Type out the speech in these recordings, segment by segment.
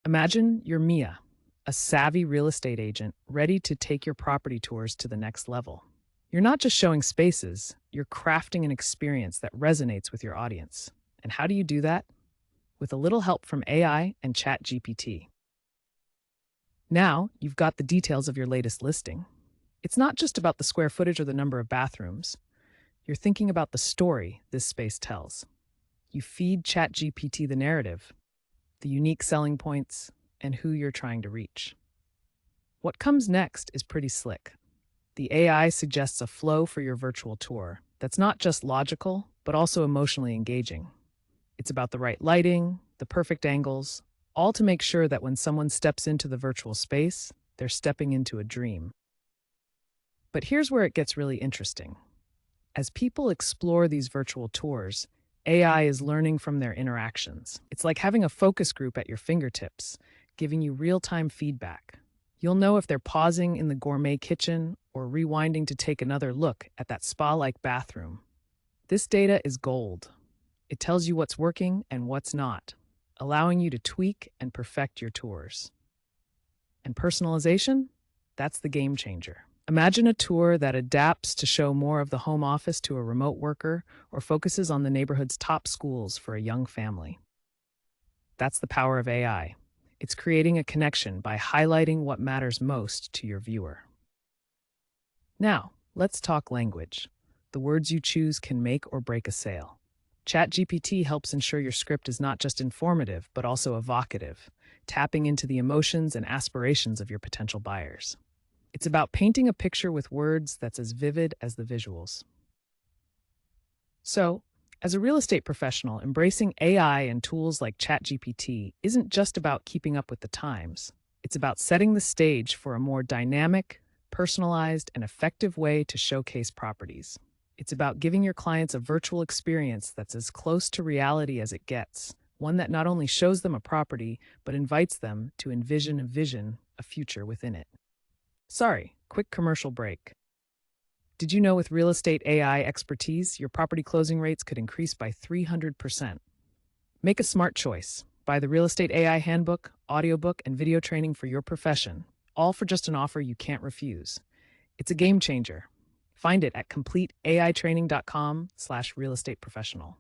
Imagine you're Mia, a savvy real estate agent ready to take your property tours to the next level. You're not just showing spaces, you're crafting an experience that resonates with your audience. And how do you do that? With a little help from AI and ChatGPT. Now, you've got the details of your latest listing. It's not just about the square footage or the number of bathrooms. You're thinking about the story this space tells. You feed ChatGPT the narrative, the unique selling points, and who you're trying to reach. What comes next is pretty slick. The AI suggests a flow for your virtual tour that's not just logical, but also emotionally engaging. It's about the right lighting, the perfect angles, all to make sure that when someone steps into the virtual space, they're stepping into a dream. But here's where it gets really interesting. As people explore these virtual tours, AI is learning from their interactions. It's like having a focus group at your fingertips, giving you real-time feedback. You'll know if they're pausing in the gourmet kitchen or rewinding to take another look at that spa-like bathroom. This data is gold. It tells you what's working and what's not, allowing you to tweak and perfect your tours. And personalization? That's the game changer. Imagine a tour that adapts to show more of the home office to a remote worker or focuses on the neighborhood's top schools for a young family. That's the power of AI. It's creating a connection by highlighting what matters most to your viewer. Now, let's talk language. The words you choose can make or break a sale. ChatGPT helps ensure your script is not just informative, but also evocative, tapping into the emotions and aspirations of your potential buyers. It's about painting a picture with words that's as vivid as the visuals. So, as a real estate professional, embracing AI and tools like ChatGPT isn't just about keeping up with the times. It's about setting the stage for a more dynamic, personalized, and effective way to showcase properties. It's about giving your clients a virtual experience that's as close to reality as it gets, one that not only shows them a property, but invites them to envision a future within it. Sorry, quick commercial break. Did you know with real estate AI expertise, your property closing rates could increase by 300%? Make a smart choice. Buy the Real Estate AI Handbook, audiobook, and video training for your profession, all for just an offer you can't refuse. It's a game changer. Find it at completeaitraining.com/real estate professional.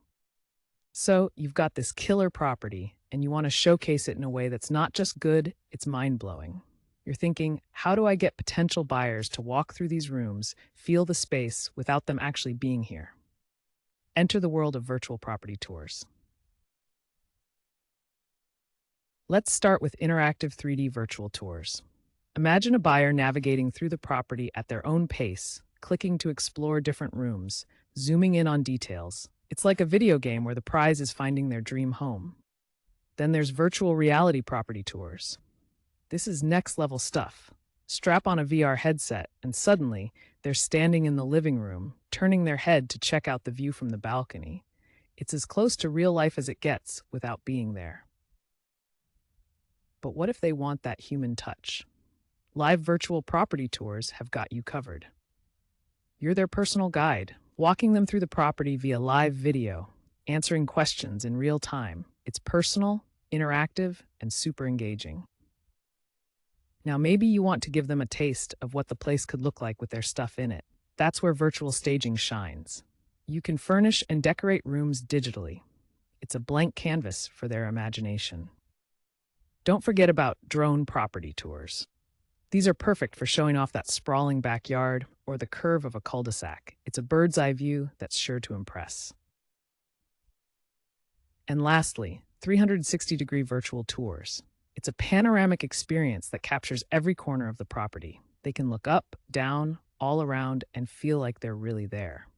So, you've got this killer property, and you want to showcase it in a way that's not just good, it's mind-blowing. You're thinking, how do I get potential buyers to walk through these rooms, feel the space without them actually being here? Enter the world of virtual property tours. Let's start with interactive 3D virtual tours. Imagine a buyer navigating through the property at their own pace, clicking to explore different rooms, zooming in on details. It's like a video game where the prize is finding their dream home. Then there's virtual reality property tours. This is next level stuff. Strap on a VR headset, and suddenly, they're standing in the living room, turning their head to check out the view from the balcony. It's as close to real life as it gets without being there. But what if they want that human touch? Live virtual property tours have got you covered. You're their personal guide, walking them through the property via live video, answering questions in real time. It's personal, interactive, and super engaging. Now, maybe you want to give them a taste of what the place could look like with their stuff in it. That's where virtual staging shines. You can furnish and decorate rooms digitally. It's a blank canvas for their imagination. Don't forget about drone property tours. These are perfect for showing off that sprawling backyard or the curve of a cul-de-sac. It's a bird's eye view that's sure to impress. And lastly, 360-degree virtual tours. It's a panoramic experience that captures every corner of the property. They can look up, down, all around, and feel like they're really there.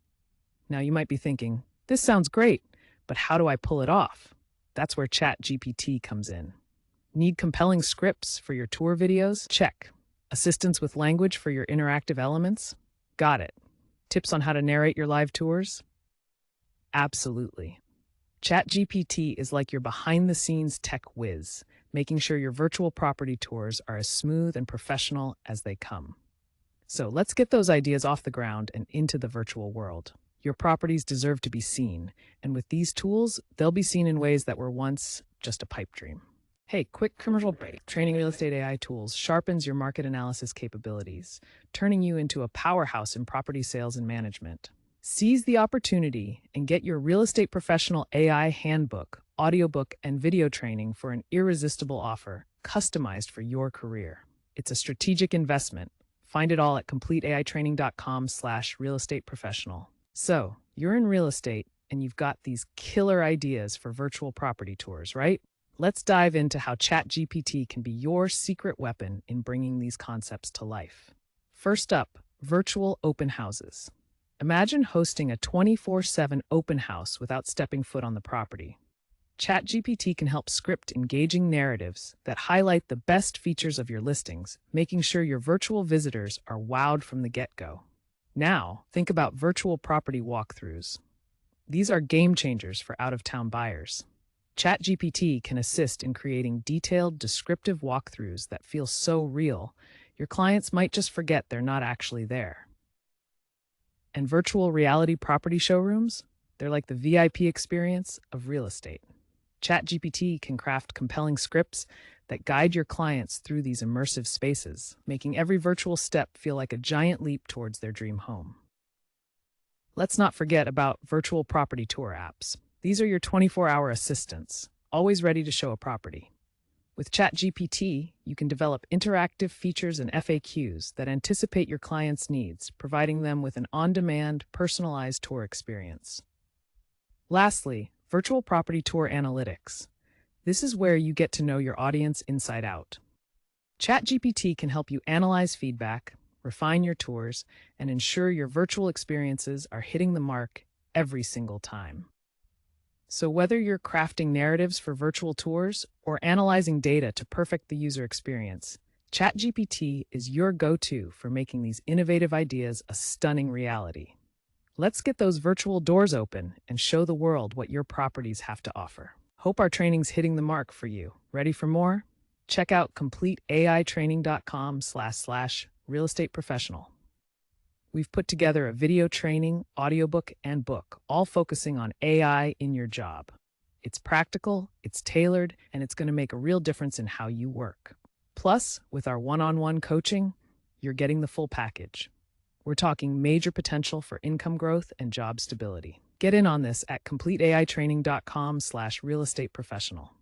Now you might be thinking, this sounds great, but how do I pull it off? That's where ChatGPT comes in. Need compelling scripts for your tour videos? Check. Assistance with language for your interactive elements? Got it. Tips on how to narrate your live tours? Absolutely. ChatGPT is like your behind-the-scenes tech whiz, making sure your virtual property tours are as smooth and professional as they come. So let's get those ideas off the ground and into the virtual world. Your properties deserve to be seen, and with these tools, they'll be seen in ways that were once just a pipe dream. Hey, quick commercial break. Training Real Estate AI tools sharpens your market analysis capabilities, turning you into a powerhouse in property sales and management. Seize the opportunity and get your real estate professional AI handbook, audiobook, and video training for an irresistible offer, customized for your career. It's a strategic investment. Find it all at completeaitraining.com/real estate professional. So, you're in real estate and you've got these killer ideas for virtual property tours, right? Let's dive into how ChatGPT can be your secret weapon in bringing these concepts to life. First up, virtual open houses. Imagine hosting a 24/7 open house without stepping foot on the property. ChatGPT can help script engaging narratives that highlight the best features of your listings, making sure your virtual visitors are wowed from the get-go. Now, think about virtual property walkthroughs. These are game changers for out-of-town buyers. ChatGPT can assist in creating detailed, descriptive walkthroughs that feel so real, your clients might just forget they're not actually there. And virtual reality property showrooms? They're like the VIP experience of real estate. ChatGPT can craft compelling scripts that guide your clients through these immersive spaces, making every virtual step feel like a giant leap towards their dream home. Let's not forget about virtual property tour apps. These are your 24-hour assistants, always ready to show a property. With ChatGPT, you can develop interactive features and FAQs that anticipate your clients' needs, providing them with an on-demand, personalized tour experience. Lastly, virtual property tour analytics. This is where you get to know your audience inside out. ChatGPT can help you analyze feedback, refine your tours, and ensure your virtual experiences are hitting the mark every single time. So whether you're crafting narratives for virtual tours or analyzing data to perfect the user experience, ChatGPT is your go-to for making these innovative ideas a stunning reality. Let's get those virtual doors open and show the world what your properties have to offer. Hope our training's hitting the mark for you. Ready for more? Check out completeaitraining.com/real estate professional. We've put together a video training, audiobook, and book, all focusing on AI in your job. It's practical, it's tailored, and it's going to make a real difference in how you work. Plus, with our one-on-one coaching, you're getting the full package. We're talking major potential for income growth and job stability. Get in on this at completeaitraining.com/real estate professional.